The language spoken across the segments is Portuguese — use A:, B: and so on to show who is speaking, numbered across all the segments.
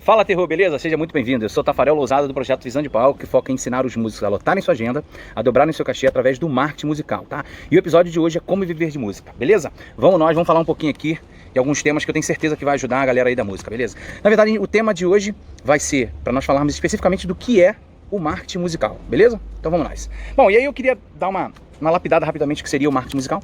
A: Fala, terror, beleza? Seja muito bem-vindo. Eu sou Tafarel Lousada do projeto Visão de Palco, que foca em ensinar os músicos a lotarem sua agenda, a dobrarem seu cachê através do marketing musical, tá? E o episódio de hoje é como viver de música, beleza? Vamos falar um pouquinho aqui de alguns temas que eu tenho certeza que vai ajudar a galera aí da música, beleza? Na verdade, o tema de hoje vai ser para nós falarmos especificamente do que é o marketing musical, beleza? Então vamos lá. Bom, e aí eu queria dar uma lapidada rapidamente o que seria o marketing musical.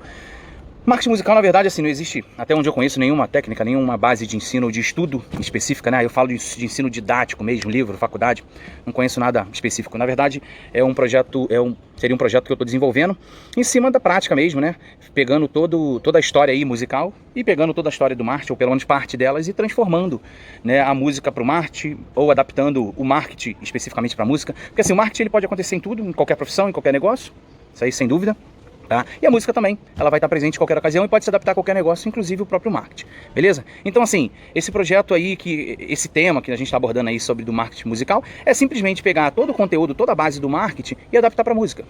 A: Marketing musical, na verdade, assim, não existe, até onde eu conheço, nenhuma técnica, nenhuma base de ensino ou de estudo específica, né? Eu falo de ensino didático mesmo, livro, faculdade, não conheço nada específico. Na verdade, seria um projeto que eu estou desenvolvendo em cima da prática mesmo, né? Pegando toda a história aí musical e pegando toda a história do marketing, ou pelo menos parte delas, e transformando, né, a música para o marketing, ou adaptando o marketing especificamente para a música. Porque assim, o marketing ele pode acontecer em tudo, em qualquer profissão, em qualquer negócio, isso aí sem dúvida. Tá? E a música também, ela vai estar presente em qualquer ocasião e pode se adaptar a qualquer negócio, inclusive o próprio marketing, beleza? Então assim, esse projeto aí, esse tema que a gente está abordando aí sobre do marketing musical, é simplesmente pegar todo o conteúdo, toda a base do marketing e adaptar para a música.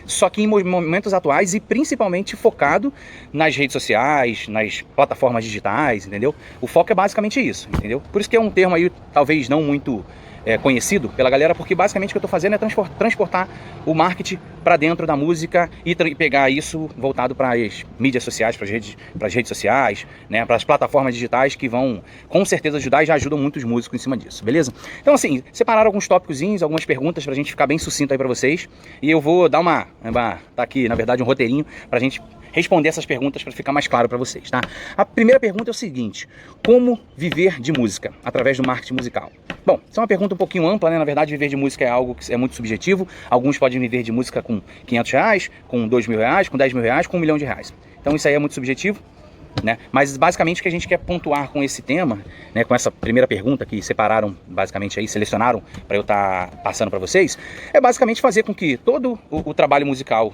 A: Só que em momentos atuais e principalmente focado nas redes sociais, nas plataformas digitais, entendeu? O foco é basicamente isso, entendeu? Por isso que é um termo aí talvez não muito conhecido pela galera, porque basicamente o que eu estou fazendo é transportar o marketing para dentro da música e pegar isso voltado para as mídias sociais, para as redes sociais, né, para as plataformas digitais que vão com certeza ajudar e já ajudam muitos músicos em cima disso, beleza? Então assim, separaram alguns tópicozinhos, algumas perguntas para a gente ficar bem sucinto aí para vocês, e eu vou dar tá aqui na verdade um roteirinho para a gente responder essas perguntas para ficar mais claro para vocês, tá? A primeira pergunta é o seguinte: como viver de música através do marketing musical? Bom, isso é uma pergunta um pouquinho ampla, né? Na verdade, viver de música é algo que é muito subjetivo. Alguns podem viver de música com R$500, com R$2.000, com R$10.000, com R$1 milhão. Então isso aí é muito subjetivo, né? Mas basicamente o que a gente quer pontuar com esse tema, né, com essa primeira pergunta que separaram, basicamente aí, selecionaram para eu estar passando para vocês, é basicamente fazer com que todo o trabalho musical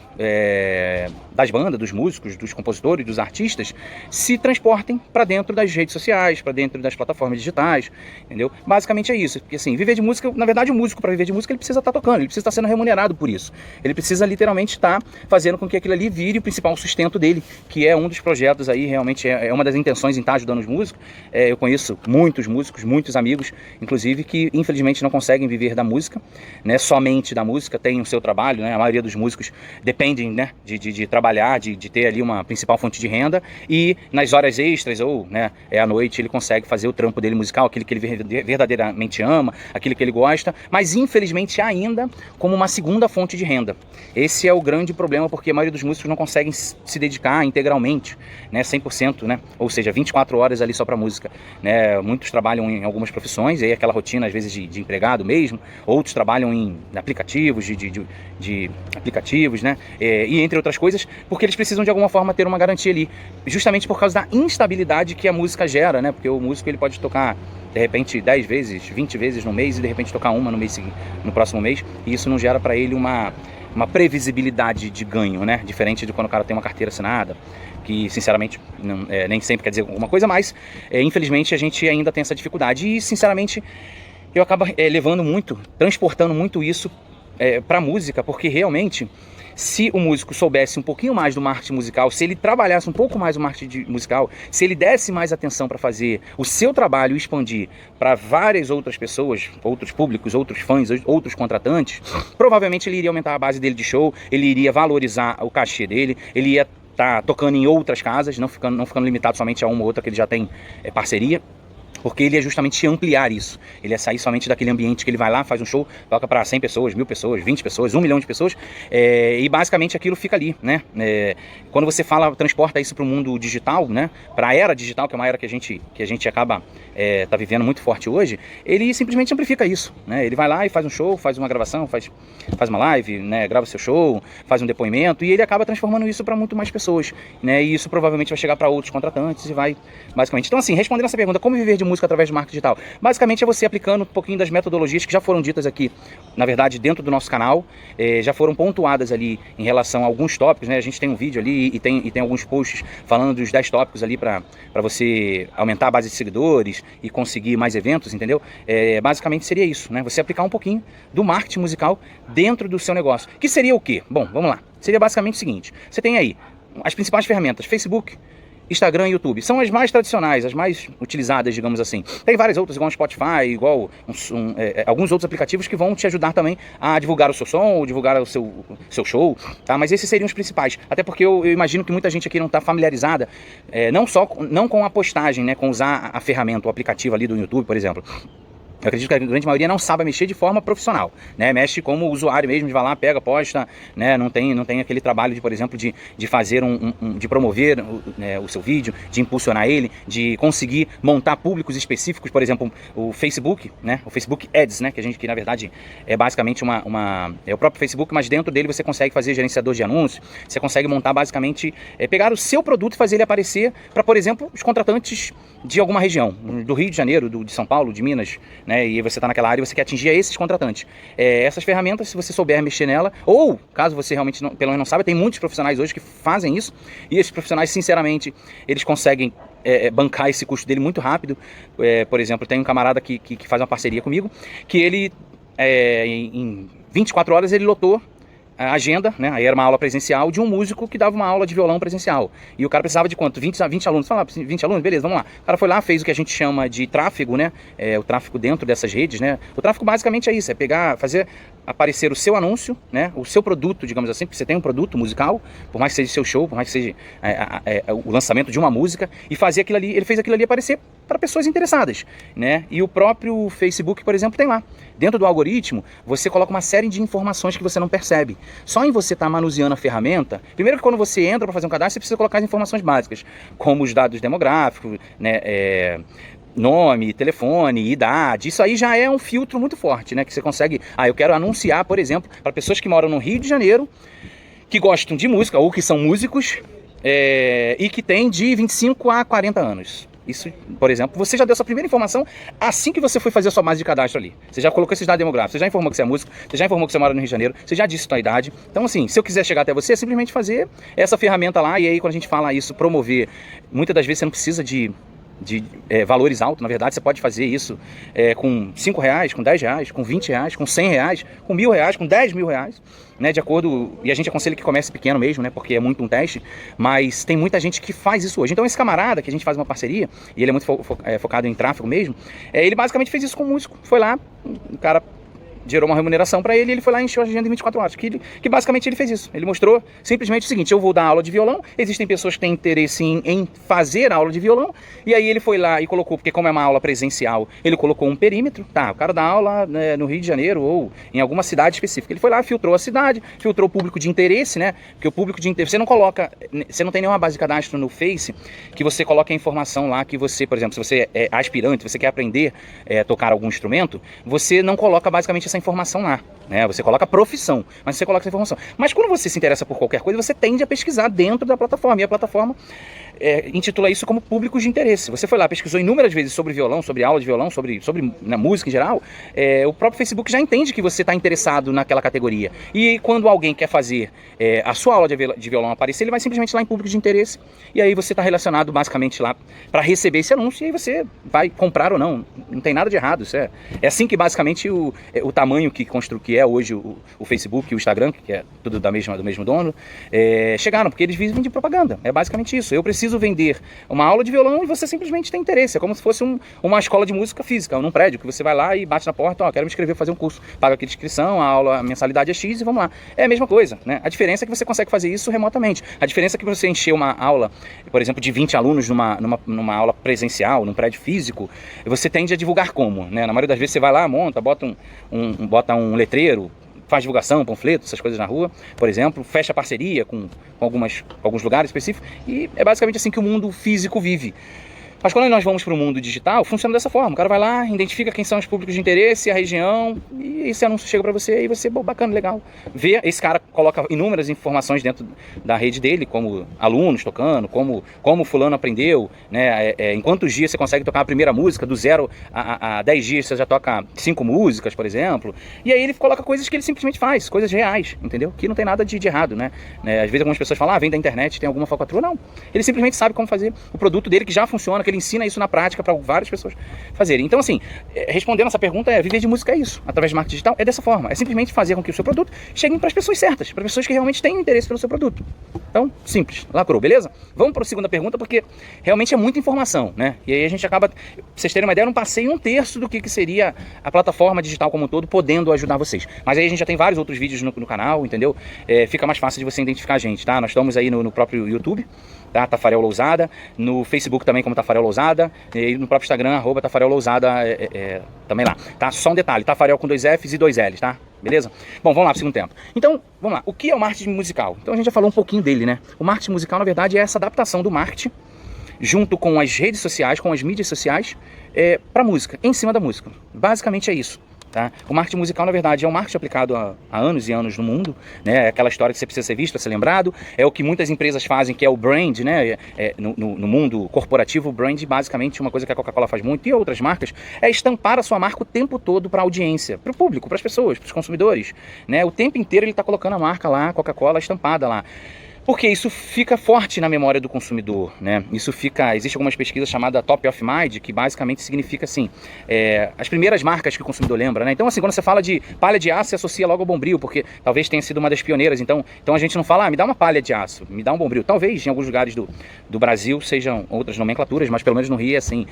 A: das bandas, dos músicos, dos compositores, dos artistas, se transportem para dentro das redes sociais, para dentro das plataformas digitais, entendeu? Basicamente é isso, porque assim, viver de música, na verdade o músico para viver de música ele precisa estar tocando, ele precisa estar sendo remunerado por isso, ele precisa literalmente estar fazendo com que aquilo ali vire o principal sustento dele, que é um dos projetos aí realmente é uma das intenções em estar ajudando os músicos. Eu conheço muitos músicos, muitos amigos, inclusive, que infelizmente não conseguem viver da música, né, somente da música, tem o seu trabalho, né, a maioria dos músicos dependem, né, de trabalhar, de ter ali uma principal fonte de renda, e nas horas extras ou, né, à noite ele consegue fazer o trampo dele musical, aquilo que ele verdadeiramente ama, aquilo que ele gosta, mas infelizmente ainda como uma segunda fonte de renda. Esse é o grande problema, porque a maioria dos músicos não conseguem se dedicar integralmente, né, 100%, né? Ou seja, 24 horas ali só para música, né? Muitos trabalham em algumas profissões, e aí aquela rotina às vezes de empregado mesmo, outros trabalham em aplicativos, de aplicativos, né? E entre outras coisas, porque eles precisam de alguma forma ter uma garantia ali, justamente por causa da instabilidade que a música gera, né? Porque o músico ele pode tocar de repente 10 vezes, 20 vezes no mês, e de repente tocar uma no próximo mês, e isso não gera para ele uma previsibilidade de ganho, né? Diferente de quando o cara tem uma carteira assinada, que sinceramente nem sempre quer dizer alguma coisa, mas infelizmente a gente ainda tem essa dificuldade, e sinceramente eu acabo transportando muito isso para a música, porque realmente, se o músico soubesse um pouquinho mais do marketing musical, se ele trabalhasse um pouco mais o marketing musical, se ele desse mais atenção para fazer o seu trabalho expandir para várias outras pessoas, outros públicos, outros fãs, outros contratantes, provavelmente ele iria aumentar a base dele de show, ele iria valorizar o cachê dele, ele ia estar tocando em outras casas, não ficando limitado somente a uma ou outra que ele já tem parceria. Porque ele é justamente ampliar isso. Ele é sair somente daquele ambiente que ele vai lá, faz um show, toca para 100 pessoas, 1000 pessoas, 20 pessoas, 1 milhão de pessoas, e basicamente aquilo fica ali, né? Quando você transporta isso para o mundo digital, né? Para a era digital, que é uma era que a gente acaba tá vivendo muito forte hoje, ele simplesmente amplifica isso, né? Ele vai lá e faz um show, faz uma gravação, faz uma live, né? Grava seu show, faz um depoimento, e ele acaba transformando isso para muito mais pessoas, né? E isso provavelmente vai chegar para outros contratantes e vai, basicamente. Então assim, respondendo essa pergunta, como viver de música através do marketing digital? Basicamente é você aplicando um pouquinho das metodologias que já foram ditas aqui, na verdade, dentro do nosso canal, já foram pontuadas ali em relação a alguns tópicos, né? A gente tem um vídeo ali e tem alguns posts falando dos 10 tópicos ali para você aumentar a base de seguidores e conseguir mais eventos, entendeu? Basicamente seria isso, né? Você aplicar um pouquinho do marketing musical dentro do seu negócio. Que seria o quê? Bom, vamos lá. Seria basicamente o seguinte: você tem aí as principais ferramentas: Facebook, Instagram e YouTube. São as mais tradicionais, as mais utilizadas, digamos assim. Tem várias outras, igual o Spotify, igual alguns outros aplicativos que vão te ajudar também a divulgar o seu som, divulgar o seu show, tá? Mas esses seriam os principais. Até porque eu imagino que muita gente aqui não está familiarizada, não com a postagem, né, com usar a ferramenta, o aplicativo ali do YouTube, por exemplo. Eu acredito que a grande maioria não sabe mexer de forma profissional, né? Mexe como usuário mesmo, de vai lá, pega, posta, né? Não tem aquele trabalho de, por exemplo, de fazer de promover o seu vídeo, de impulsionar ele, de conseguir montar públicos específicos, por exemplo, o Facebook, né? O Facebook Ads, né? Que na verdade é basicamente é o próprio Facebook, mas dentro dele você consegue fazer gerenciador de anúncios, você consegue montar basicamente, pegar o seu produto e fazer ele aparecer para, por exemplo, os contratantes de alguma região, do Rio de Janeiro, de São Paulo, de Minas, né? E você está naquela área e você quer atingir esses contratantes. Essas ferramentas, se você souber mexer nela, ou caso você realmente pelo menos não saiba, tem muitos profissionais hoje que fazem isso, e esses profissionais, sinceramente, eles conseguem bancar esse custo dele muito rápido. Por exemplo, tem um camarada que faz uma parceria comigo, que ele, em 24 horas, ele lotou a agenda, né? Aí era uma aula presencial de um músico que dava uma aula de violão presencial. E o cara precisava de quanto? 20 alunos. Fala, 20 alunos? Beleza, vamos lá. O cara foi lá, fez o que a gente chama de tráfego, né? O tráfego dentro dessas redes, né? O tráfego basicamente é isso, é fazer aparecer o seu anúncio, né? O seu produto, digamos assim, porque você tem um produto musical, por mais que seja seu show, por mais que seja o lançamento de uma música, e fazer aquilo ali, ele fez aquilo ali aparecer para pessoas interessadas, né? E o próprio Facebook, por exemplo, tem lá. Dentro do algoritmo, você coloca uma série de informações que você não percebe. Só em você estar manuseando a ferramenta, primeiro que quando você entra para fazer um cadastro, você precisa colocar as informações básicas, como os dados demográficos, né? Nome, telefone, idade. Isso aí já é um filtro muito forte, né? Que você consegue... eu quero anunciar, por exemplo, para pessoas que moram no Rio de Janeiro, que gostam de música, ou que são músicos, e que têm de 25 a 40 anos. Isso, por exemplo, você já deu essa primeira informação assim que você foi fazer a sua base de cadastro ali. Você já colocou esses dados demográficos, você já informou que você é músico, você já informou que você mora no Rio de Janeiro, você já disse a sua idade. Então, assim, se eu quiser chegar até você, é simplesmente fazer essa ferramenta lá. E aí, quando a gente fala isso, promover, muitas das vezes você não precisa de valores altos. Na verdade, você pode fazer isso com R$5, com R$10, com R$20, com R$100, com R$1.000, com R$10.000, né, de acordo, e a gente aconselha que comece pequeno mesmo, né, porque é muito um teste, mas tem muita gente que faz isso hoje. Então esse camarada, que a gente faz uma parceria, e ele é muito focado em tráfego mesmo, ele basicamente fez isso com o músico. Foi lá, o cara gerou uma remuneração para ele, e ele foi lá e encheu a agenda em 24 horas, que basicamente ele fez isso. Ele mostrou simplesmente o seguinte: eu vou dar aula de violão, existem pessoas que têm interesse em fazer aula de violão, e aí ele foi lá e colocou, porque como é uma aula presencial, ele colocou um perímetro, tá, o cara dá aula, né, no Rio de Janeiro ou em alguma cidade específica. Ele foi lá, filtrou a cidade, filtrou o público de interesse, né, porque o público de interesse, você não tem nenhuma base de cadastro no Face que você coloque a informação lá que você, por exemplo, se você é aspirante, você quer aprender a tocar algum instrumento, você não coloca basicamente essa informação lá, né? Você coloca profissão, mas você coloca essa informação. Mas quando você se interessa por qualquer coisa, você tende a pesquisar dentro da plataforma, e a plataforma intitula isso como públicos de interesse. Você foi lá, pesquisou inúmeras vezes sobre violão, sobre aula de violão, sobre na música em geral, o próprio Facebook já entende que você está interessado naquela categoria. E quando alguém quer fazer a sua aula de violão aparecer, ele vai simplesmente lá em público de interesse, e aí você está relacionado basicamente lá para receber esse anúncio, e aí você vai comprar ou não. Não tem nada de errado. Isso é assim que basicamente o tamanho que é hoje o Facebook e o Instagram, que é tudo do mesmo dono, chegaram, porque eles vivem de propaganda. É basicamente isso. Eu preciso vender uma aula de violão e você simplesmente tem interesse. É como se fosse uma escola de música física, num prédio, que você vai lá e bate na porta: quero me inscrever, fazer um curso, paga aqui de inscrição, a mensalidade é X e vamos lá. É a mesma coisa, né? A diferença é que você consegue fazer isso remotamente. A diferença é que você encher uma aula, por exemplo, de 20 alunos numa aula presencial, num prédio físico, você tende a divulgar como, né? Na maioria das vezes você vai lá, monta, bota um letreiro, faz divulgação, panfleto, essas coisas na rua, por exemplo, fecha parceria com alguns lugares específicos, e é basicamente assim que o mundo físico vive. Mas quando nós vamos para o mundo digital, funciona dessa forma. O cara vai lá, identifica quem são os públicos de interesse, a região, e esse anúncio chega para você, e você, bacana, legal. Vê, esse cara coloca inúmeras informações dentro da rede dele, como alunos tocando, como fulano aprendeu, né? Em quantos dias você consegue tocar a primeira música, do 0 a 10 dias você já toca 5 músicas, por exemplo. E aí ele coloca coisas que ele simplesmente faz, coisas reais, entendeu? Que não tem nada de errado, né? Às vezes algumas pessoas falam: vem da internet, tem alguma falcatrua. Não. Ele simplesmente sabe como fazer o produto dele, que já funciona, que ele ensina isso na prática para várias pessoas fazerem. Então, assim, respondendo essa pergunta, viver de música é isso. Através de marketing digital, é dessa forma. É simplesmente fazer com que o seu produto chegue para as pessoas certas, para pessoas que realmente têm interesse pelo seu produto. Então, simples. Lacrou, beleza? Vamos para a segunda pergunta, porque realmente é muita informação, né? E aí a gente acaba, pra vocês terem uma ideia, eu não passei um terço do que seria a plataforma digital como um todo, podendo ajudar vocês. Mas aí a gente já tem vários outros vídeos no canal, entendeu? Fica mais fácil de você identificar a gente, tá? Nós estamos aí no próprio YouTube, tá? Tafarel Lousada, no Facebook também como Tafarel Lousada, e no próprio Instagram, @Tafarel Lousada, também lá, tá? Só um detalhe, Tafarel com 2 Fs e 2 Ls, tá? Beleza? Bom, vamos lá pro segundo tempo. Então, vamos lá. O que é o marketing musical? Então a gente já falou um pouquinho dele, né? O marketing musical, na verdade, é essa adaptação do marketing junto com as redes sociais, com as mídias sociais, para música, em cima da música. Basicamente é isso. Tá? O marketing musical, na verdade, é um marketing aplicado há anos e anos no mundo, né? É aquela história que você precisa ser visto, ser lembrado. É o que muitas empresas fazem, que é o brand, né? No mundo corporativo, o brand, basicamente, uma coisa que a Coca-Cola faz muito, e outras marcas, é estampar a sua marca o tempo todo para a audiência, para o público, para as pessoas, para os consumidores, né? O tempo inteiro ele está colocando a marca lá, Coca-Cola estampada lá. Porque isso fica forte na memória do consumidor, né? Existe algumas pesquisas chamadas Top of Mind, que basicamente significa assim, as primeiras marcas que o consumidor lembra, né? Então assim, quando você fala de palha de aço, você associa logo ao Bombril, porque talvez tenha sido uma das pioneiras, então a gente não fala, me dá uma palha de aço, me dá um Bombril. Talvez em alguns lugares do Brasil sejam outras nomenclaturas, mas pelo menos no Rio é assim.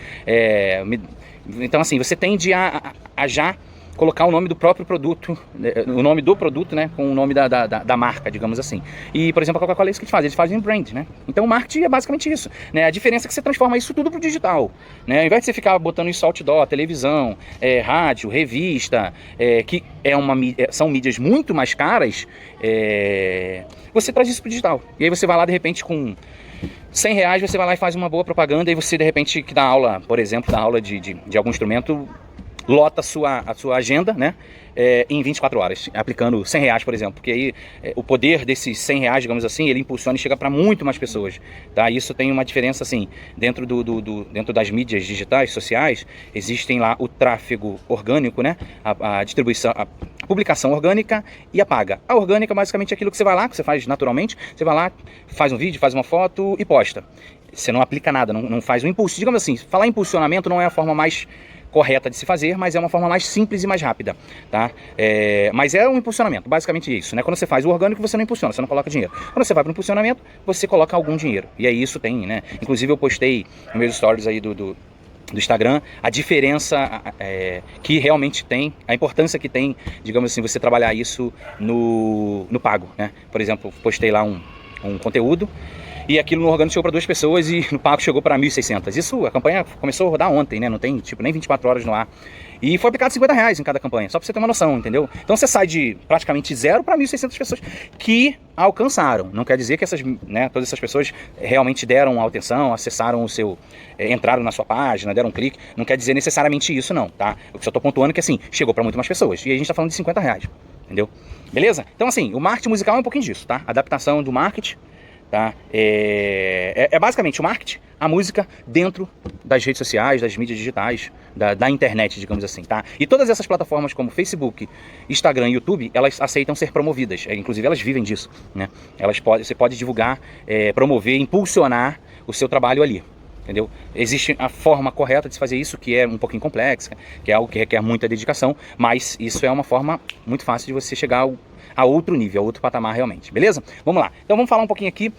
A: Então assim, você tende a já colocar o nome do próprio produto, o nome do produto, né, com o nome da marca, digamos assim. E, por exemplo, a Coca-Cola é isso que eles fazem, brand, né? Então o marketing é basicamente isso, né? A diferença é que você transforma isso tudo pro digital, né? Ao invés de você ficar botando isso outdoor, televisão, rádio, revista, que são mídias muito mais caras, você traz isso pro digital. E aí você vai lá, de repente, com R$100, você vai lá e faz uma boa propaganda, e você, de repente, que dá aula, por exemplo, dá aula de algum instrumento, lota a sua agenda, né, em 24 horas, aplicando R$100, por exemplo, porque aí o poder desses R$100, digamos assim, ele impulsiona e chega para muito mais pessoas, tá? Isso tem uma diferença, assim, dentro dentro das mídias digitais, sociais, existem lá o tráfego orgânico, né, a distribuição, a publicação orgânica e a paga. A orgânica, basicamente, é aquilo que você vai lá, que você faz naturalmente, você vai lá, faz um vídeo, faz uma foto e posta. Você não aplica nada, não faz um impulso. Digamos assim, falar impulsionamento não é a forma mais correta de se fazer, mas é uma forma mais simples e mais rápida, tá? Mas é um impulsionamento, basicamente isso, né? Quando você faz o orgânico, você não impulsiona, você não coloca dinheiro. Quando você vai para o impulsionamento, você coloca algum dinheiro. E aí isso tem, né? Inclusive eu postei nos meus stories aí do Instagram, a diferença que realmente tem, a importância que tem, digamos assim, você trabalhar isso no pago, né? Por exemplo, postei lá um conteúdo, e aquilo no orgânico chegou para 2 pessoas e no pago chegou para 1.600. Isso, a campanha começou a rodar ontem, né? Não tem, tipo, nem 24 horas no ar. E foi aplicado R$50 em cada campanha, só para você ter uma noção, entendeu? Então você sai de praticamente 0 para 1.600 pessoas que alcançaram. Não quer dizer que todas essas pessoas realmente deram atenção, acessaram o seu, entraram na sua página, deram um clique. Não quer dizer necessariamente isso, não, tá? Eu só estou pontuando que, assim, chegou para muito mais pessoas. E aí a gente está falando de R$50, entendeu? Beleza? Então, assim, o marketing musical é um pouquinho disso, tá? Adaptação do marketing. Tá? Basicamente o marketing, a música dentro das redes sociais, das mídias digitais, da internet, digamos assim, tá? E todas essas plataformas como Facebook, Instagram e YouTube, elas aceitam ser promovidas, inclusive elas vivem disso, né? Você pode divulgar, promover, impulsionar o seu trabalho ali, entendeu? Existe a forma correta de se fazer isso, que é um pouquinho complexa, que é algo que requer muita dedicação, mas isso é uma forma muito fácil de você chegar a outro nível, a outro patamar realmente, beleza? Vamos lá, então vamos falar um pouquinho aqui,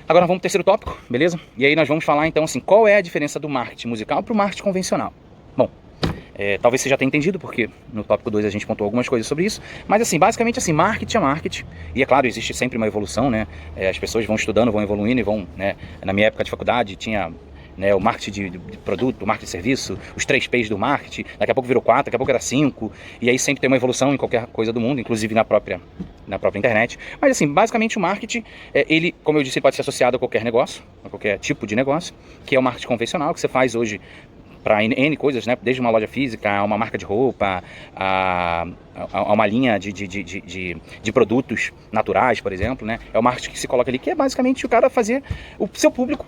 A: agora vamos para o terceiro tópico, beleza? E aí nós vamos falar então assim, qual é a diferença do marketing musical para o marketing convencional? Bom, talvez você já tenha entendido, porque no tópico 2 a gente pontuou algumas coisas sobre isso, mas assim, basicamente assim, marketing é marketing, e é claro, existe sempre uma evolução, né? As pessoas vão estudando, vão evoluindo e vão, né? Na minha época de faculdade tinha, né, o marketing de produto, o marketing de serviço, os 3 P's do marketing, daqui a pouco virou 4, daqui a pouco era 5, e aí sempre tem uma evolução em qualquer coisa do mundo, inclusive na própria internet. Mas assim, basicamente o marketing, ele, como eu disse, ele pode ser associado a qualquer negócio, a qualquer tipo de negócio, que é o marketing convencional, que você faz hoje para N coisas, né? Desde uma loja física, a uma marca de roupa, a uma linha de produtos naturais, por exemplo, né? É o marketing que se coloca ali, que é basicamente o cara fazer o seu público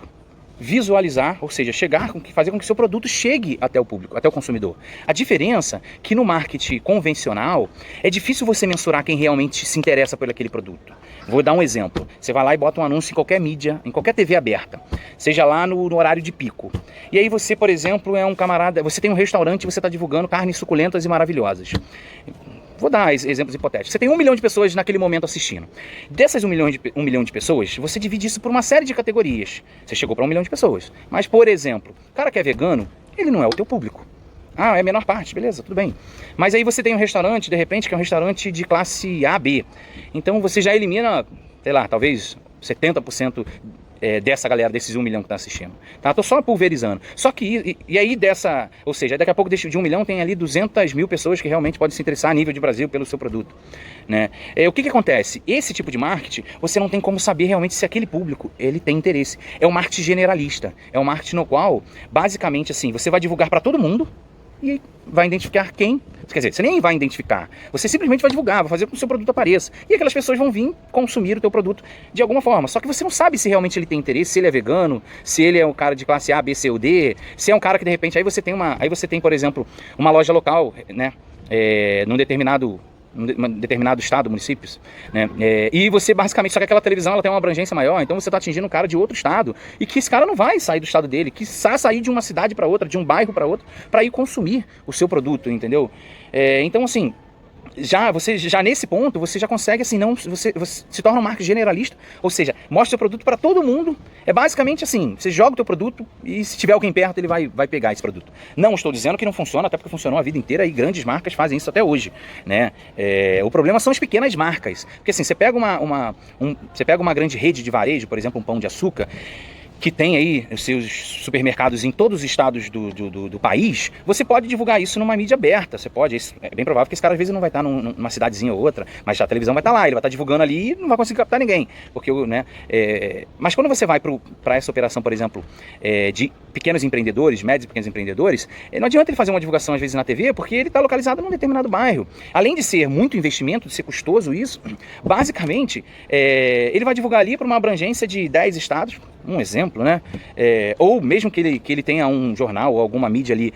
A: visualizar, ou seja, fazer com que seu produto chegue até o público, até o consumidor. A diferença é que no marketing convencional é difícil você mensurar quem realmente se interessa por aquele produto. Vou dar um exemplo. Você vai lá e bota um anúncio em qualquer mídia, em qualquer TV aberta, seja lá no horário de pico. E aí você, por exemplo, é um camarada, você tem um restaurante e você está divulgando carnes suculentas e maravilhosas. Vou dar exemplos hipotéticos. Você tem 1 milhão de pessoas naquele momento assistindo. Dessas 1 milhão de pessoas, você divide isso por uma série de categorias. Você chegou para 1 milhão de pessoas. Mas, por exemplo, o cara que é vegano, ele não é o teu público. Ah, é a menor parte, beleza, tudo bem. Mas aí você tem um restaurante, de repente, que é um restaurante de classe A, B. Então você já elimina, sei lá, talvez 70% dessa galera, desses 1 milhão que está assistindo. Tá? Tô só pulverizando. Só que, e aí ou seja, daqui a pouco de 1 milhão tem ali 200 mil pessoas que realmente podem se interessar a nível de Brasil pelo seu produto. Né? O que acontece? Esse tipo de marketing, você não tem como saber realmente se aquele público, ele tem interesse. É um marketing generalista. É um marketing no qual, basicamente assim, você vai divulgar para todo mundo, e vai identificar quem, quer dizer, você nem vai identificar, você simplesmente vai divulgar, vai fazer com que o seu produto apareça, e aquelas pessoas vão vir consumir o teu produto de alguma forma, só que você não sabe se realmente ele tem interesse, se ele é vegano, se ele é um cara de classe A, B, C ou D, se é um cara que de repente, aí você tem, por exemplo, uma loja local, né, num determinado estado, municípios, né? E você basicamente, só que aquela televisão ela tem uma abrangência maior, então você está atingindo um cara de outro estado, e que esse cara não vai sair do estado dele, que sair de uma cidade para outra, de um bairro para outro, para ir consumir o seu produto, entendeu? Então assim, já nesse ponto, você já consegue, assim, você se torna um marketing generalista, ou seja, mostra o seu produto para todo mundo. É basicamente assim, você joga o teu produto e se tiver alguém perto, ele vai pegar esse produto. Não estou dizendo que não funciona, até porque funcionou a vida inteira e grandes marcas fazem isso até hoje, né? O problema são as pequenas marcas, porque assim, você pega uma grande rede de varejo, por exemplo, um Pão de Açúcar, que tem aí os seus supermercados em todos os estados do país, você pode divulgar isso numa mídia aberta. Você pode, é bem provável que esse cara às vezes não vai estar numa cidadezinha ou outra, mas a televisão vai estar lá, ele vai estar divulgando ali e não vai conseguir captar ninguém. Porque, né, mas quando você vai para essa operação, por exemplo, de pequenos empreendedores, médios e pequenos empreendedores, não adianta ele fazer uma divulgação às vezes na TV, porque ele está localizado num determinado bairro. Além de ser muito investimento, de ser custoso isso, basicamente, ele vai divulgar ali para uma abrangência de 10 estados, um exemplo, né? Ou mesmo que ele tenha um jornal ou alguma mídia ali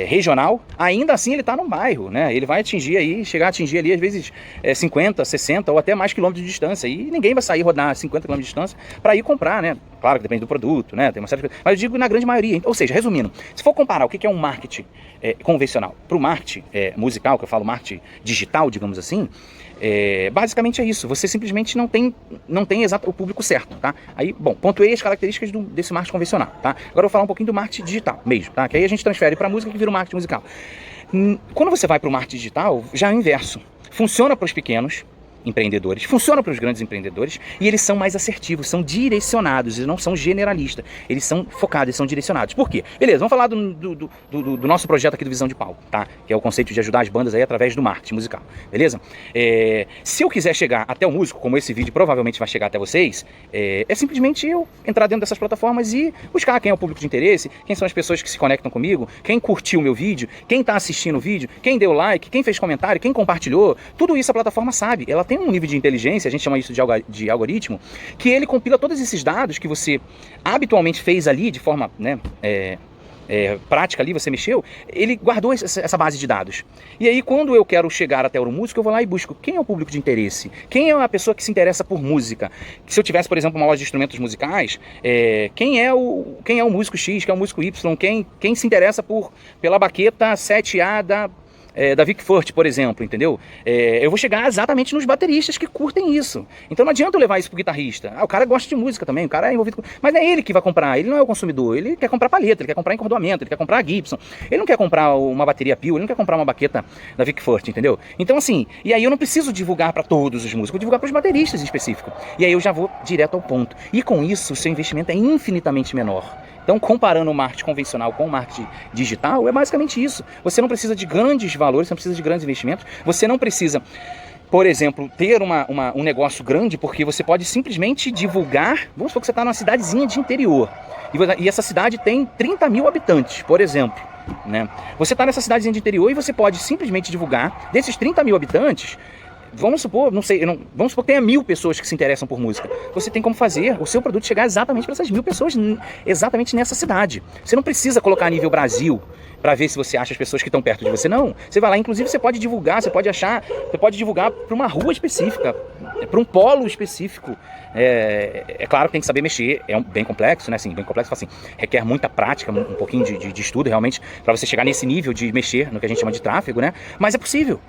A: regional, ainda assim ele está num bairro, né? Ele vai chegar a atingir ali às vezes 50, 60 ou até mais quilômetros de distância, e ninguém vai sair rodar 50 quilômetros de distância para ir comprar, né? Claro que depende do produto, né? Tem uma série de coisas, mas eu digo na grande maioria. Ou seja, resumindo, se for comparar o que é um marketing convencional para o marketing musical, que eu falo marketing digital, digamos assim, basicamente é isso. Você simplesmente não tem exato o público certo, tá? Aí, bom, pontuei as características desse marketing convencional, tá? Agora eu vou falar um pouquinho do marketing digital mesmo, tá? Que aí a gente transfere para a música que vira o marketing musical. Quando você vai para o marketing digital, já é o inverso. Funciona para os pequenos empreendedores, funciona para os grandes empreendedores, e eles são mais assertivos, são direcionados, eles não são generalistas, eles são focados, eles são direcionados. Por quê? Beleza, vamos falar do nosso projeto aqui do Visão de Palco, tá? Que é o conceito de ajudar as bandas aí através do marketing musical, beleza? Se eu quiser chegar até o músico, como esse vídeo provavelmente vai chegar até vocês, é simplesmente eu entrar dentro dessas plataformas e buscar quem é o público de interesse, quem são as pessoas que se conectam comigo, quem curtiu o meu vídeo, quem está assistindo o vídeo, quem deu like, quem fez comentário, quem compartilhou, tudo isso a plataforma sabe. Ela tem um nível de inteligência, a gente chama isso de algoritmo, que ele compila todos esses dados que você habitualmente fez ali de forma, né, prática ali, você mexeu, ele guardou essa base de dados. E aí quando eu quero chegar até o músico, eu vou lá e busco quem é o público de interesse, quem é a pessoa que se interessa por música. Se eu tivesse, por exemplo, uma loja de instrumentos musicais, quem é o músico X, quem é o músico Y, quem se interessa pela baqueta 7A da Vic Firth, por exemplo, entendeu? Eu vou chegar exatamente nos bateristas que curtem isso. Então não adianta eu levar isso pro guitarrista. O cara gosta de música também, o cara é envolvido com... Mas é ele que vai comprar, ele não é o consumidor. Ele quer comprar palheta, ele quer comprar encordoamento, ele quer comprar a Gibson. Ele não quer comprar uma bateria Peel, ele não quer comprar uma baqueta da Vic Firth, entendeu? Então assim, e aí eu não preciso divulgar para todos os músicos, eu vou divulgar para os bateristas em específico. E aí eu já vou direto ao ponto. E com isso, o seu investimento é infinitamente menor. Então, comparando o marketing convencional com o marketing digital, é basicamente isso. Você não precisa de grandes valores, você não precisa de grandes investimentos, você não precisa, por exemplo, ter um negócio grande, porque você pode simplesmente divulgar. Vamos supor que você está numa cidadezinha de interior, e essa cidade tem 30 mil habitantes, por exemplo, né? Você está nessa cidadezinha de interior e você pode simplesmente divulgar, desses 30 mil habitantes, vamos supor, não sei, vamos supor que tenha 1000 pessoas que se interessam por música. Você tem como fazer o seu produto chegar exatamente para essas 1000 pessoas, exatamente nessa cidade. Você não precisa colocar a nível Brasil para ver se você acha as pessoas que estão perto de você, não. Você vai lá, inclusive você pode divulgar, você pode divulgar para uma rua específica, para um polo específico. É claro que tem que saber mexer, bem complexo, né? Assim, bem complexo, assim, requer muita prática, um pouquinho de estudo realmente, para você chegar nesse nível de mexer no que a gente chama de tráfego, né? Mas é possível.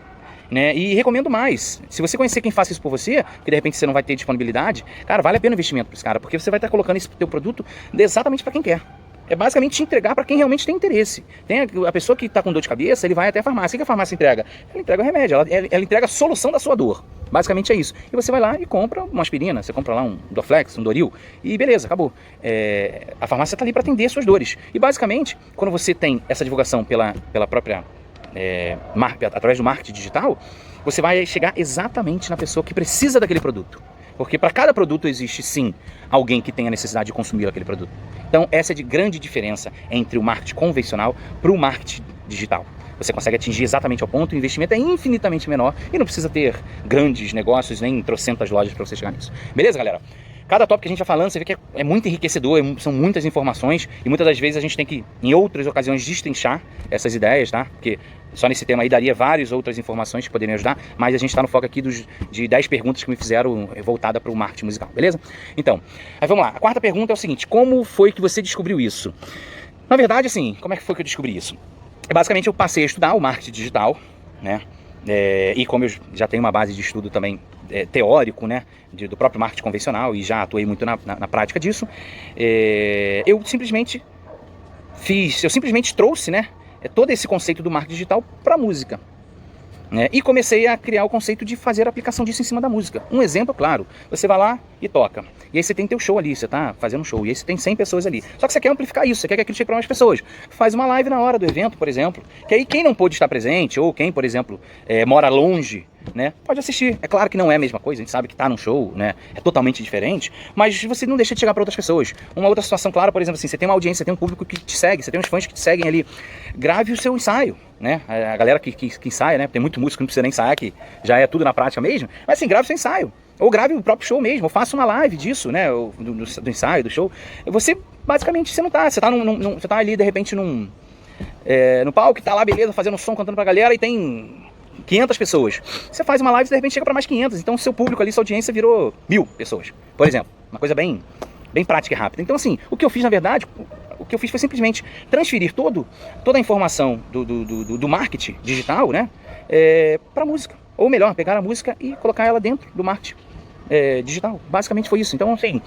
A: Né? E recomendo mais, se você conhecer quem faça isso por você, que de repente você não vai ter disponibilidade, cara, vale a pena o investimento para esse cara, porque você vai estar colocando esse teu produto exatamente para quem quer. É basicamente te entregar para quem realmente tem interesse. Tem a pessoa que está com dor de cabeça, ele vai até a farmácia. O que a farmácia entrega? Ela entrega o remédio, ela entrega a solução da sua dor. Basicamente é isso. E você vai lá e compra uma aspirina, você compra lá um Dorflex, um Doril, e beleza, acabou. A farmácia está ali para atender as suas dores. E basicamente, quando você tem essa divulgação pela própria através do marketing digital, você vai chegar exatamente na pessoa que precisa daquele produto. Porque para cada produto existe sim alguém que tenha necessidade de consumir aquele produto. Então essa é de grande diferença entre o marketing convencional para o marketing digital. Você consegue atingir exatamente ao ponto, o investimento é infinitamente menor e não precisa ter grandes negócios, nem trocentas lojas para você chegar nisso. Beleza, galera? Cada tópico que a gente vai falando, você vê que é muito enriquecedor, são muitas informações e muitas das vezes a gente tem que, em outras ocasiões, destrinchar essas ideias, tá? Porque só nesse tema aí daria várias outras informações que poderiam ajudar, mas a gente está no foco aqui de 10 perguntas que me fizeram voltada para o marketing musical, beleza? Então, aí vamos lá. A quarta pergunta é o seguinte: como foi que você descobriu isso? Na verdade, assim, como é que foi que eu descobri isso? Basicamente, eu passei a estudar o marketing digital, né? E como eu já tenho uma base de estudo também teórico, né, do próprio marketing convencional e já atuei muito na prática disso, eu simplesmente trouxe, né, todo esse conceito do marketing digital para a música. E comecei a criar o conceito de fazer a aplicação disso em cima da música. Um exemplo, claro, você vai lá e toca. E aí você tem teu show ali, você tá fazendo um show, e aí você tem 100 pessoas ali. Só que você quer amplificar isso, você quer que aquilo chegue para mais pessoas. Faz uma live na hora do evento, por exemplo, que aí quem não pôde estar presente, ou quem, por exemplo, mora longe, né, pode assistir. É claro que não é a mesma coisa, a gente sabe que tá num show, né, é totalmente diferente, mas você não deixa de chegar para outras pessoas. Uma outra situação clara, por exemplo, assim, você tem uma audiência, você tem um público que te segue, você tem uns fãs que te seguem ali. Grave o seu ensaio, né? A galera que ensaia, né? Tem muito músico que não precisa nem ensaiar, que já é tudo na prática mesmo. Mas assim, grave o seu ensaio. Ou grave o próprio show mesmo, ou faça uma live disso, né? Do ensaio, do show. Você, basicamente, você não tá. Você tá, você tá ali, de repente, no palco, tá lá, beleza, fazendo som, cantando pra galera, e tem 500 pessoas. Você faz uma live e de repente chega para mais 500. Então, seu público ali, sua audiência virou 1000 pessoas, por exemplo. Uma coisa bem prática e rápida. Então, assim, o que eu fiz, na verdade, foi simplesmente transferir toda a informação do marketing digital, né, para a música. Ou melhor, pegar a música e colocar ela dentro do marketing digital. Basicamente foi isso. Então, assim,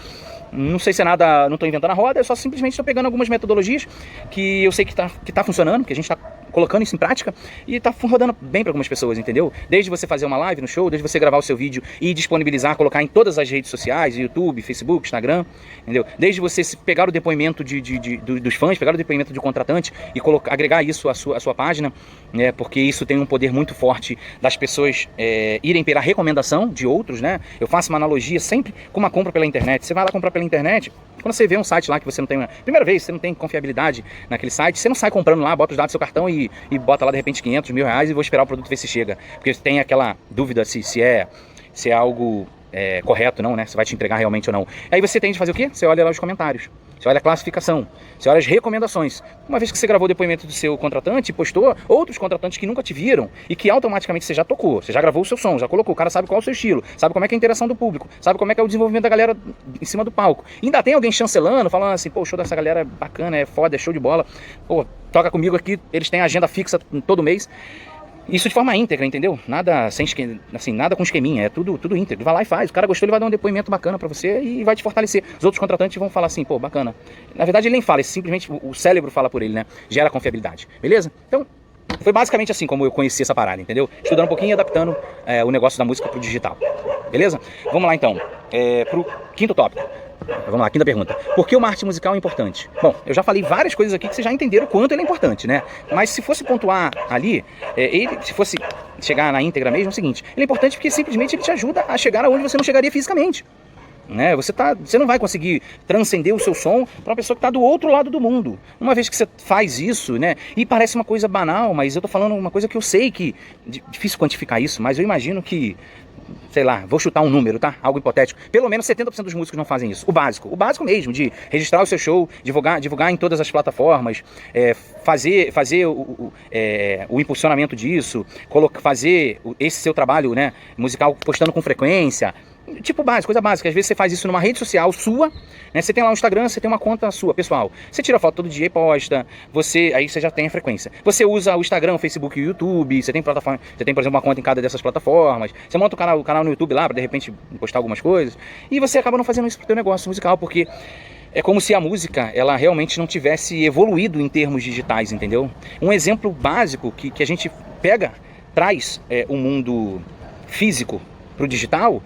A: não sei se é nada, não estou inventando a roda, eu só simplesmente estou pegando algumas metodologias que eu sei que tá funcionando, que a gente está colocando isso em prática e tá rodando bem para algumas pessoas, entendeu? Desde você fazer uma live no show, desde você gravar o seu vídeo e disponibilizar, colocar em todas as redes sociais, YouTube, Facebook, Instagram, entendeu? Desde você pegar o depoimento dos fãs, pegar o depoimento do contratante e agregar isso à sua página, né? Porque isso tem um poder muito forte das pessoas irem pela recomendação de outros, né? Eu faço uma analogia sempre com uma compra pela internet. Você vai lá comprar pela internet, quando você vê um site lá que você não tem, primeira vez, você não tem confiabilidade naquele site, você não sai comprando lá, bota os dados do seu cartão e bota lá de repente 500, R$1.000 e vou esperar o produto ver se chega. Porque tem aquela dúvida se é algo correto ou não, né? Se vai te entregar realmente ou não. Aí você tem de fazer o quê? Você olha lá os comentários. Você olha a classificação, você olha as recomendações. Uma vez que você gravou o depoimento do seu contratante, postou, outros contratantes que nunca te viram e que automaticamente você já tocou, você já gravou o seu som, já colocou, o cara sabe qual é o seu estilo, sabe como é que é a interação do público, sabe como é que é o desenvolvimento da galera em cima do palco. E ainda tem alguém chancelando, falando assim, pô, o show dessa galera é bacana, é foda, é show de bola, pô, toca comigo aqui, eles têm agenda fixa todo mês. Isso de forma íntegra, entendeu? Nada nada com esqueminha, é tudo íntegro. Vai lá e faz. O cara gostou, ele vai dar um depoimento bacana pra você e vai te fortalecer. Os outros contratantes vão falar assim, pô, bacana. Na verdade ele nem fala, simplesmente o cérebro fala por ele, né? Gera confiabilidade. Beleza? Então, foi basicamente assim como eu conheci essa parada, entendeu? Estudando um pouquinho e adaptando o negócio da música pro digital. Beleza? Vamos lá então, pro quinto tópico. Vamos lá, quinta pergunta. Por que o marketing musical é importante? Bom, eu já falei várias coisas aqui que vocês já entenderam o quanto ele é importante, né? Mas se fosse pontuar ali, se fosse chegar na íntegra mesmo, é o seguinte: ele é importante porque simplesmente ele te ajuda a chegar aonde você não chegaria fisicamente. né? Você não vai conseguir transcender o seu som para uma pessoa que está do outro lado do mundo. Uma vez que você faz isso, né? E parece uma coisa banal, mas eu tô falando uma coisa que eu sei que... Difícil quantificar isso, mas eu imagino que... Sei lá, vou chutar um número, tá? Algo hipotético. Pelo menos 70% dos músicos não fazem isso. O básico mesmo, de registrar o seu show, divulgar em todas as plataformas, fazer o impulsionamento disso, fazer esse seu trabalho, né, musical postando com frequência. Tipo básico, coisa básica. Às vezes você faz isso numa rede social sua, né? Você tem lá um Instagram, você tem uma conta sua, pessoal. Você tira foto todo dia e posta, aí você já tem a frequência. Você usa o Instagram, o Facebook e o YouTube, você tem plataforma, você tem, por exemplo, uma conta em cada dessas plataformas. Você monta o canal no YouTube lá para de repente postar algumas coisas. E você acaba não fazendo isso pro teu negócio musical, porque é como se a música, ela realmente não tivesse evoluído em termos digitais, entendeu? Um exemplo básico que a gente traz o mundo físico pro digital.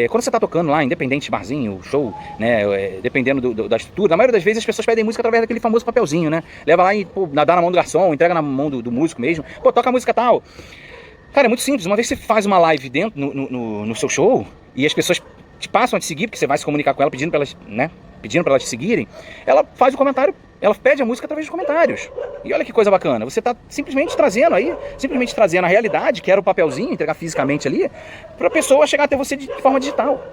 A: Quando você está tocando lá, independente, barzinho, show, né, dependendo da estrutura, na maioria das vezes as pessoas pedem música através daquele famoso papelzinho, né? Leva lá e dá na mão do garçom, entrega na mão do músico mesmo. Pô, toca a música tal. Cara, é muito simples. Uma vez que você faz uma live dentro no seu show e as pessoas te passam a te seguir, porque você vai se comunicar com ela pedindo para elas, né? Pedindo para elas te seguirem, ela faz o comentário, ela pede a música através dos comentários. E olha que coisa bacana, você está simplesmente trazendo a realidade, que era o papelzinho, entregar fisicamente ali, para a pessoa chegar até você de forma digital.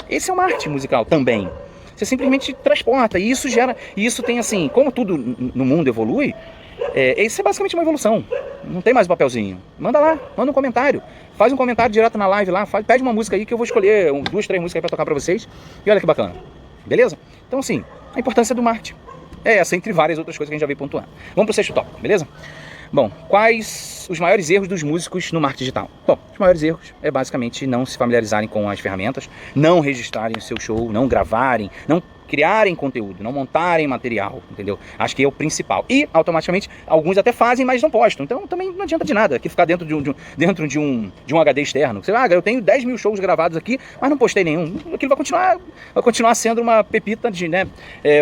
A: Esse é uma arte musical também. Você simplesmente transporta, e isso tem assim, como tudo no mundo evolui, isso é basicamente uma evolução. Não tem mais o papelzinho. Manda lá, manda um comentário. Faz um comentário direto na live lá, pede uma música aí que eu vou escolher 2, 3 músicas para tocar para vocês. E olha que bacana. Beleza? Então assim, a importância do marketing é essa, entre várias outras coisas que a gente já veio pontuando. Vamos para o 6º tópico, beleza? Bom, quais os maiores erros dos músicos no marketing digital? Bom, os maiores erros é basicamente não se familiarizarem com as ferramentas, não registrarem o seu show, não gravarem, não criarem conteúdo, não montarem material, entendeu? Acho que é o principal. E, automaticamente, alguns até fazem, mas não postam. Então, também não adianta de nada aqui ficar dentro de um HD externo. Você eu tenho 10 mil shows gravados aqui, mas não postei nenhum. Aquilo vai continuar sendo uma pepita,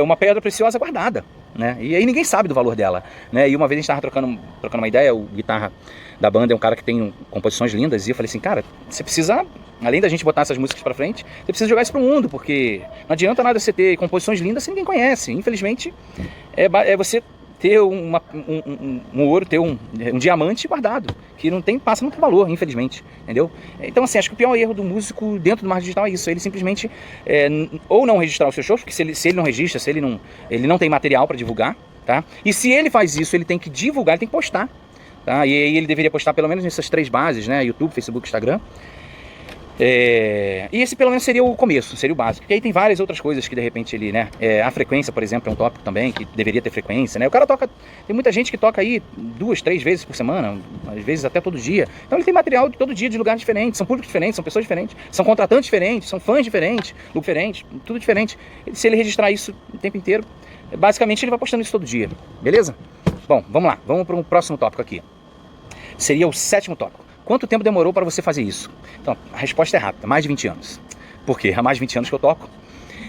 A: uma pedra preciosa guardada, né? E aí ninguém sabe do valor dela, né? E uma vez a gente estava trocando uma ideia, o guitarra da banda é um cara que tem composições lindas, e eu falei assim, cara, você precisa, além da gente botar essas músicas pra frente, você precisa jogar isso pro mundo, porque não adianta nada você ter composições lindas se ninguém conhece. Infelizmente, é você ter um ouro, ter um diamante guardado, que não tem valor, infelizmente, entendeu? Então assim, acho que o pior erro do músico dentro do marketing digital é isso, ele simplesmente ou não registrar os seus shows, porque se ele não registra, se ele não tem material para divulgar, tá? E se ele faz isso, ele tem que divulgar, ele tem que postar, tá? E aí ele deveria postar pelo menos nessas 3 bases, né? YouTube, Facebook, Instagram. E esse pelo menos seria o começo, seria o básico. Porque aí tem várias outras coisas que de repente ele, né? A frequência, por exemplo, é um tópico também que deveria ter frequência, né? O cara toca, tem muita gente que toca aí 2, 3 vezes por semana, às vezes até todo dia. Então ele tem material todo dia de lugares diferentes, são públicos diferentes, são pessoas diferentes, são contratantes diferentes, são fãs diferentes, look diferente, tudo diferente. Se ele registrar isso o tempo inteiro, basicamente ele vai postando isso todo dia, beleza? Bom, vamos lá, vamos para um próximo tópico aqui. Seria o 7º tópico. Quanto tempo demorou para você fazer isso? Então, a resposta é rápida, mais de 20 anos. Por quê? Há mais de 20 anos que eu toco.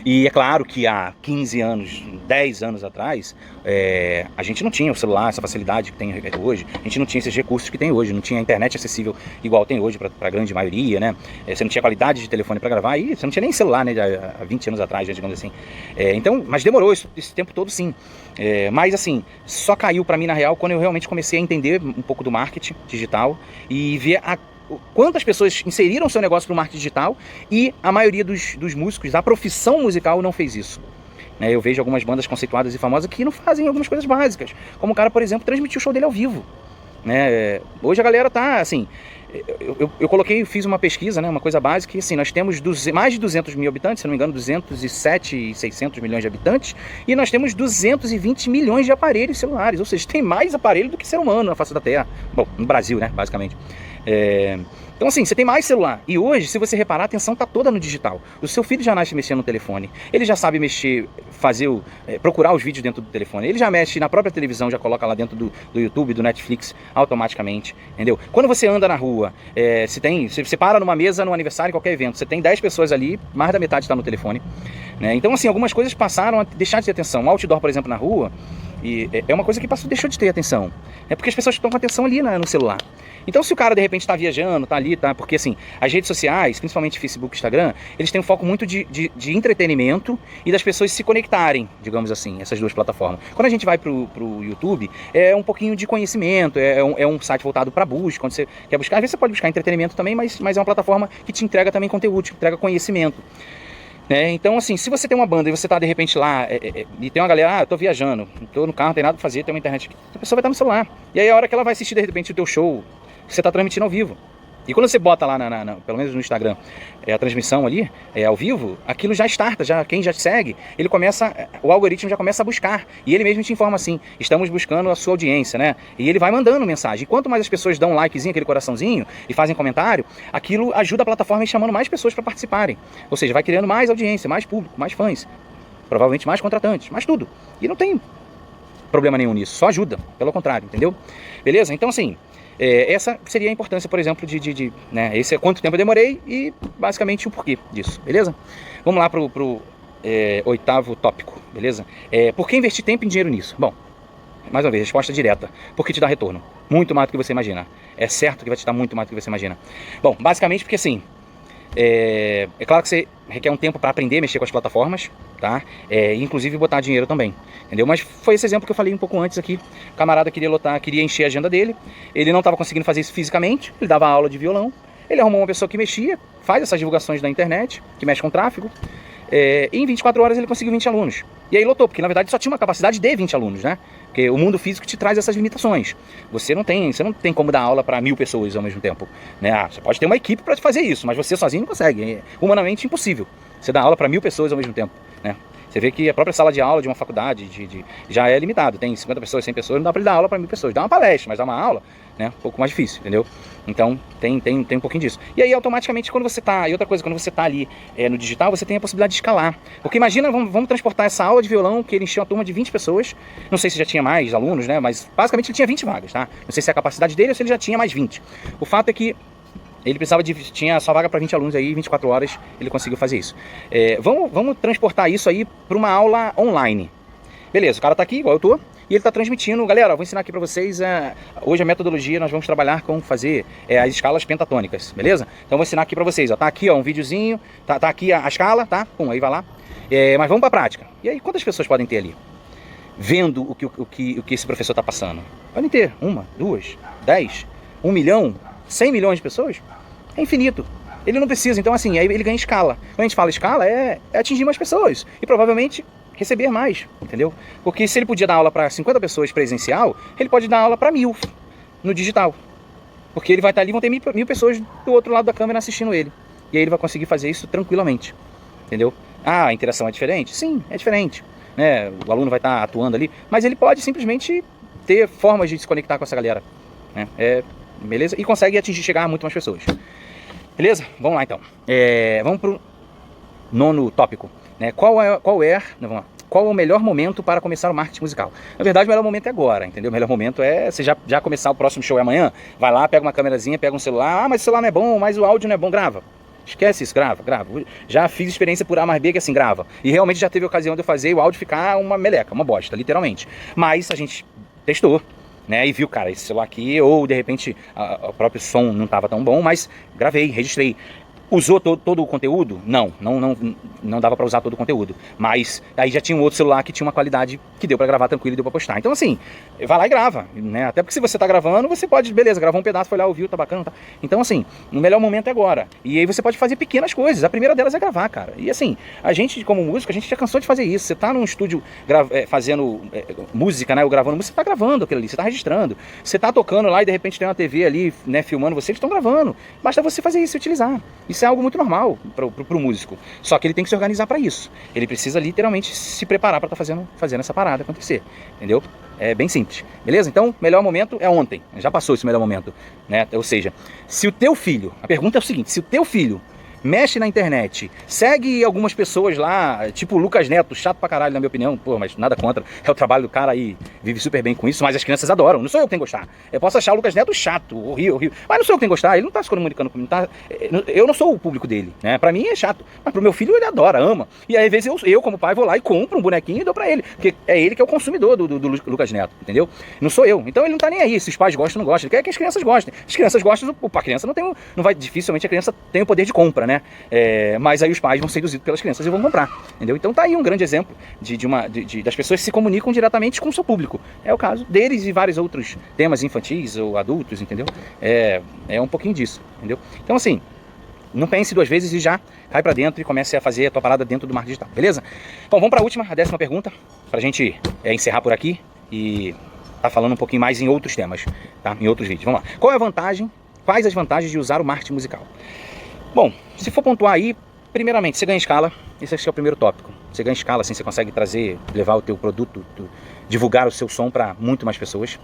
A: E é claro que há 15 anos, 10 anos atrás, a gente não tinha o celular, essa facilidade que tem hoje, a gente não tinha esses recursos que tem hoje, não tinha a internet acessível igual tem hoje para a grande maioria, né? Você não tinha qualidade de telefone para gravar e você não tinha nem celular, né? Há 20 anos atrás, digamos assim. Então, mas demorou esse tempo todo, sim. Mas assim, só caiu para mim na real quando eu realmente comecei a entender um pouco do marketing digital e ver quantas pessoas inseriram seu negócio no marketing digital, e a maioria dos músicos da profissão musical não fez isso. Eu vejo algumas bandas conceituadas e famosas que não fazem algumas coisas básicas, como o cara, por exemplo, transmitir o show dele ao vivo. Hoje a galera tá assim, eu fiz uma pesquisa, né, uma coisa básica, e assim, nós temos mais de 200 mil habitantes, se não me engano 207,600 milhões de habitantes, e nós temos 220 milhões de aparelhos celulares, ou seja, tem mais aparelho do que ser humano na face da Terra. Bom, no Brasil, né, basicamente. Então assim, você tem mais celular. E hoje, se você reparar, a atenção está toda no digital. O seu filho já nasce mexendo no telefone. Ele já sabe mexer, procurar os vídeos dentro do telefone. Ele já mexe na própria televisão, já coloca lá dentro do YouTube, do Netflix, automaticamente. Entendeu? Quando você anda na rua, você para numa mesa, num aniversário, em qualquer evento, você tem 10 pessoas ali, mais da metade está no telefone. Então assim, algumas coisas passaram a deixar de ter atenção. Um outdoor, por exemplo, na rua, E é uma coisa que deixou de ter atenção. É porque as pessoas estão com atenção ali no celular. Então se o cara de repente está viajando, está ali, tá? Porque assim, as redes sociais, principalmente Facebook e Instagram, eles têm um foco muito de entretenimento e das pessoas se conectarem, digamos assim, essas duas plataformas. Quando a gente vai pro YouTube, é um pouquinho de conhecimento, é um site voltado para busca, quando você quer buscar, às vezes você pode buscar entretenimento também, mas é uma plataforma que te entrega também conteúdo, te entrega conhecimento. Então assim, se você tem uma banda e você tá de repente lá e tem uma galera, eu tô viajando, tô no carro, não tem nada pra fazer, tem uma internet aqui, a pessoa vai estar no celular. E aí a hora que ela vai assistir de repente o teu show, que você tá transmitindo ao vivo. E quando você bota lá, pelo menos no Instagram, a transmissão ali, ao vivo, aquilo já starta, quem já te segue, o algoritmo já começa a buscar. E ele mesmo te informa assim, estamos buscando a sua audiência, né? E ele vai mandando mensagem. E quanto mais as pessoas dão um likezinho, aquele coraçãozinho, e fazem comentário, aquilo ajuda a plataforma a ir chamando mais pessoas para participarem. Ou seja, vai criando mais audiência, mais público, mais fãs, provavelmente mais contratantes, mais tudo. E não tem problema nenhum nisso, só ajuda, pelo contrário, entendeu? Beleza? Então assim, essa seria a importância, por exemplo, né, esse é quanto tempo eu demorei e basicamente o porquê disso, beleza? Vamos lá pro oitavo tópico, beleza? Por que investir tempo e dinheiro nisso? Bom, mais uma vez, resposta direta. Porque te dá retorno. Muito mais do que você imagina. É certo que vai te dar muito mais do que você imagina. Bom, basicamente porque assim, é claro que você requer um tempo para aprender a mexer com as plataformas, tá? Inclusive botar dinheiro também, entendeu? Mas foi esse exemplo que eu falei um pouco antes aqui. O camarada queria encher a agenda dele, ele não estava conseguindo fazer isso fisicamente, ele dava aula de violão, ele arrumou uma pessoa que mexia, faz essas divulgações na internet, que mexe com tráfego, e em 24 horas ele conseguiu 20 alunos. E aí lotou, porque na verdade só tinha uma capacidade de 20 alunos, né? Porque o mundo físico te traz essas limitações. Você não tem como dar aula para 1000 pessoas ao mesmo tempo, né? Você pode ter uma equipe para fazer isso, mas você sozinho não consegue. É humanamente impossível você dar aula para 1000 pessoas ao mesmo tempo, né? Você vê que a própria sala de aula de uma faculdade já é limitado. Tem 50 pessoas, 100 pessoas, não dá para ele dar aula para 1000 pessoas. Dá uma palestra, mas dar uma aula, né, um pouco mais difícil, entendeu? Então tem um pouquinho disso. E aí automaticamente quando você tá, e outra coisa, quando você tá ali no digital, você tem a possibilidade de escalar. Porque imagina, vamos transportar essa aula de violão, que ele encheu uma turma de 20 pessoas, não sei se já tinha mais alunos, né, mas basicamente ele tinha 20 vagas, tá? Não sei se é a capacidade dele ou se ele já tinha mais 20. O fato é que ele tinha só vaga para 20 alunos aí, 24 horas ele conseguiu fazer isso. Vamos transportar isso aí para uma aula online. Beleza, o cara tá aqui, igual eu tô, e ele tá transmitindo. Galera, vou ensinar aqui para vocês, hoje a metodologia, nós vamos trabalhar com fazer as escalas pentatônicas, beleza? Então vou ensinar aqui para vocês, ó, tá aqui ó, um videozinho, tá aqui a escala, tá? Pum, aí vai lá. Mas vamos para a prática. E aí, quantas pessoas podem ter ali? Vendo o que esse professor tá passando? Podem ter 1, 2, 10, 1 milhão, 100 milhões de pessoas? É infinito. Ele não precisa, então assim, aí ele ganha escala. Quando a gente fala escala, é atingir mais pessoas. E provavelmente receber mais, entendeu? Porque se ele podia dar aula para 50 pessoas presencial, ele pode dar aula para 1000 no digital. Porque ele vai estar ali, vão ter 1000 pessoas do outro lado da câmera assistindo ele. E aí ele vai conseguir fazer isso tranquilamente, entendeu? A interação é diferente? Sim, é diferente, né? O aluno vai estar atuando ali, mas ele pode simplesmente ter formas de se conectar com essa galera, né? Beleza? E consegue chegar a muito mais pessoas. Beleza? Vamos lá então. Vamos pro 9º tópico, né? Qual é o melhor momento para começar o marketing musical? Na verdade, o melhor momento é agora, entendeu? O melhor momento é você já começar o próximo show amanhã, vai lá, pega uma câmerazinha, pega um celular, mas o celular não é bom, mas o áudio não é bom, grava. Esquece isso, grava. Já fiz experiência por A mais B que assim, grava. E realmente já teve ocasião de eu fazer e o áudio ficar uma meleca, uma bosta, literalmente. Mas a gente testou, né, e viu, cara, esse celular aqui, ou de repente o próprio som não estava tão bom, mas gravei, registrei. Usou todo o conteúdo? Não dava para usar todo o conteúdo. Mas aí já tinha um outro celular que tinha uma qualidade que deu para gravar tranquilo e deu para postar. Então assim, vai lá e grava, né? Até porque se você tá gravando, você pode, beleza, gravar um pedaço, foi lá, ouviu, tá bacana, tá? Então assim, o melhor momento é agora. E aí você pode fazer pequenas coisas. A primeira delas é gravar, cara. E assim, a gente como músico, a gente já cansou de fazer isso. Você tá num estúdio fazendo música, né? Ou gravando música, você tá gravando aquilo ali, você tá registrando. Você tá tocando lá e de repente tem uma TV ali, né, filmando você, eles estão gravando. Basta você fazer isso e utilizar. Isso é algo muito normal pro músico. Só que ele tem que se organizar para isso. Ele precisa literalmente se preparar para estar fazendo essa parada acontecer. Entendeu? É bem simples. Beleza? Então, melhor momento é ontem. Já passou esse melhor momento, né? Ou seja, se o teu filho... A pergunta é o seguinte: se o teu filho mexe na internet, segue algumas pessoas lá, tipo o Lucas Neto, chato pra caralho na minha opinião, pô, mas nada contra, é o trabalho do cara aí, vive super bem com isso, mas as crianças adoram, não sou eu que tenho que gostar. Eu posso achar o Lucas Neto chato, horrível, mas não sou eu que tenho que gostar, ele não tá se comunicando comigo, tá, eu não sou o público dele, né? Pra mim é chato, mas pro meu filho ele adora, ama. E aí às vezes eu como pai vou lá e compro um bonequinho e dou pra ele, porque é ele que é o consumidor do Lucas Neto, entendeu? Não sou eu. Então ele não tá nem aí se os pais gostam ou não gostam, ele quer que as crianças gostem. As crianças gostam, a criança não vai, dificilmente a criança tem o poder de compra, né? Mas aí os pais vão ser seduzidos pelas crianças e vão comprar, entendeu? Então tá aí um grande exemplo das pessoas que se comunicam diretamente com o seu público. É o caso deles e vários outros temas infantis ou adultos, entendeu? É um pouquinho disso, entendeu? Então assim, não pense duas vezes e já cai pra dentro e comece a fazer a tua parada dentro do marketing digital, beleza? Bom, vamos pra última, a 10ª pergunta, pra gente encerrar por aqui e tá falando um pouquinho mais em outros temas, tá? Em outros vídeos. Vamos lá. Quais as vantagens de usar o marketing musical? Bom, se for pontuar aí, primeiramente, você ganha escala, esse é o primeiro tópico. Você ganha escala, assim, você consegue levar o teu produto, divulgar o seu som para muito mais pessoas,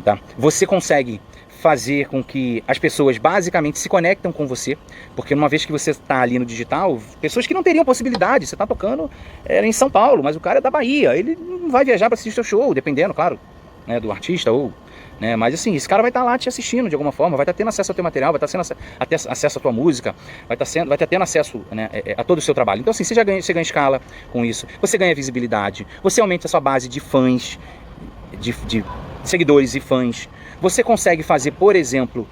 A: tá? Você consegue fazer com que as pessoas basicamente se conectam com você, porque uma vez que você está ali no digital, pessoas que não teriam possibilidade, você está tocando em São Paulo, mas o cara é da Bahia, ele não vai viajar para assistir o seu show, dependendo, claro, né, do artista ou... Mas assim, esse cara vai estar lá te assistindo de alguma forma, vai estar tendo acesso ao teu material, vai estar tendo acesso à tua música, vai estar tendo acesso, né, a todo o seu trabalho. Então assim, você ganha escala com isso, você ganha visibilidade, você aumenta a sua base de fãs, de seguidores e fãs. Você consegue fazer, por exemplo,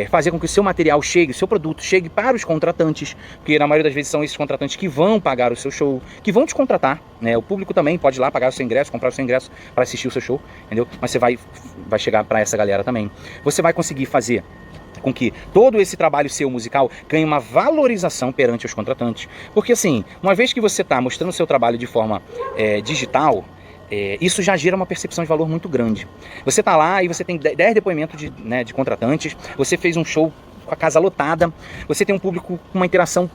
A: fazer com que o seu material chegue, o seu produto chegue para os contratantes, porque na maioria das vezes são esses contratantes que vão pagar o seu show, que vão te contratar, né? O público também pode ir lá pagar o seu ingresso, comprar o seu ingresso para assistir o seu show, entendeu? Mas você vai chegar para essa galera também. Você vai conseguir fazer com que todo esse trabalho seu musical ganhe uma valorização perante os contratantes, porque assim, uma vez que você está mostrando o seu trabalho de forma digital, isso já gera uma percepção de valor muito grande. Você está lá e você tem 10 depoimentos de contratantes, você fez um show com a casa lotada, você tem um público com uma interação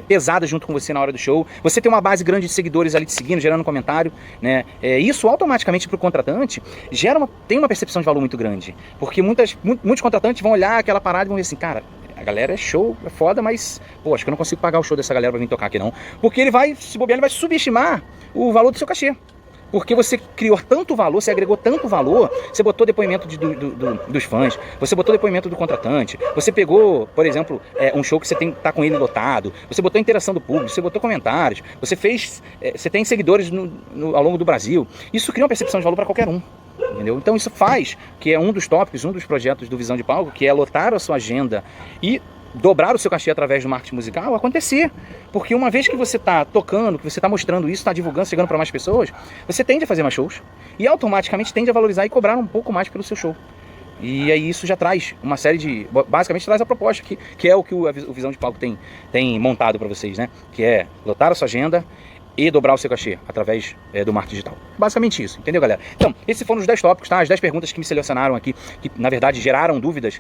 A: pesada junto com você na hora do show, você tem uma base grande de seguidores ali te seguindo, gerando um comentário, né? Isso automaticamente para o contratante tem uma percepção de valor muito grande, porque muitos contratantes vão olhar aquela parada e vão ver assim, cara, a galera é show, é foda, mas pô, acho que eu não consigo pagar o show dessa galera para vir tocar aqui não, porque ele vai, se bobear, ele vai subestimar o valor do seu cachê. Porque você criou tanto valor, você agregou tanto valor, você botou depoimento dos fãs, você botou depoimento do contratante, você pegou, por exemplo, um show que você tá com ele lotado, você botou interação do público, você botou comentários, você tem seguidores ao longo do Brasil. Isso cria uma percepção de valor para qualquer um. Entendeu? Então isso faz que é um dos tópicos, um dos projetos do Visão de Palco, que é lotar a sua agenda e dobrar o seu cachê através do marketing musical acontecer, porque uma vez que você está tocando, que você está mostrando isso, está divulgando, chegando para mais pessoas, você tende a fazer mais shows e automaticamente tende a valorizar e cobrar um pouco mais pelo seu show. E aí isso já traz uma série basicamente traz a proposta que é o que o Visão de Palco tem montado para vocês, né? Que é lotar a sua agenda e dobrar o seu cachê através do marketing digital. Basicamente isso, entendeu, galera? Então, esses foram os 10 tópicos, tá? As 10 perguntas que me selecionaram aqui, que na verdade geraram dúvidas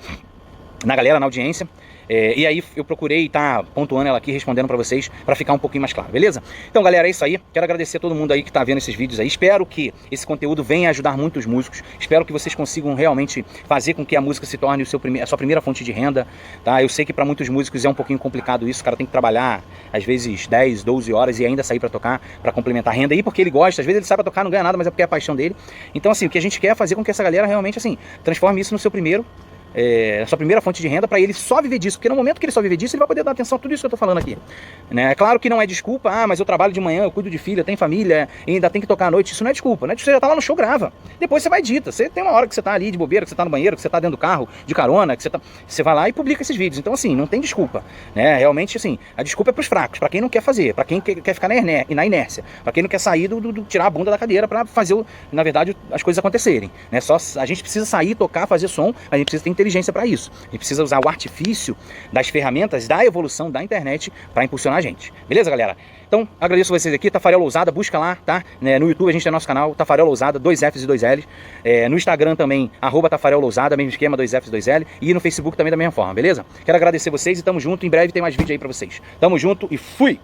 A: na galera, na audiência. E aí eu procurei estar pontuando ela aqui, respondendo para vocês, para ficar um pouquinho mais claro, beleza? Então, galera, é isso aí. Quero agradecer a todo mundo aí que está vendo esses vídeos aí. Espero que esse conteúdo venha ajudar muitos músicos. Espero que vocês consigam realmente fazer com que a música se torne a sua primeira fonte de renda, tá? Eu sei que para muitos músicos é um pouquinho complicado isso. O cara tem que trabalhar, às vezes, 10, 12 horas e ainda sair para tocar, para complementar a renda aí, porque ele gosta. Às vezes ele sai para tocar, não ganha nada, mas é porque é a paixão dele. Então, assim, o que a gente quer é fazer com que essa galera realmente, assim, transforme isso no seu primeiro a sua primeira fonte de renda, para ele só viver disso, porque no momento que ele só viver disso, ele vai poder dar atenção a tudo isso que eu tô falando aqui, né? É claro que não é desculpa, mas eu trabalho de manhã, eu cuido de filha, eu tenho família, e ainda tem que tocar à noite, isso não é desculpa, né? Você já tá lá no show, grava, depois você vai edita, você tem uma hora que você tá ali de bobeira, que você tá no banheiro, que você tá dentro do carro, de carona, que você vai lá e publica esses vídeos. Então assim, não tem desculpa, né? Realmente assim, a desculpa é pros fracos, para quem não quer fazer, para quem quer ficar na inércia, para quem não quer sair tirar a bunda da cadeira para fazer, na verdade, as coisas acontecerem, né? Só a gente precisa sair, tocar, fazer som, a gente precisa ter inteligência para isso. A gente precisa usar o artifício das ferramentas da evolução da internet para impulsionar a gente. Beleza, galera? Então, agradeço vocês aqui. Tafarel Lousada, busca lá, tá? No YouTube a gente tem nosso canal, Tafarel Lousada, 2 Fs e 2 Ls. No Instagram também, @Tafarel Lousada, mesmo esquema, 2 Fs e 2 L. E no Facebook também da mesma forma, beleza? Quero agradecer vocês e tamo junto. Em breve tem mais vídeo aí pra vocês. Tamo junto e fui!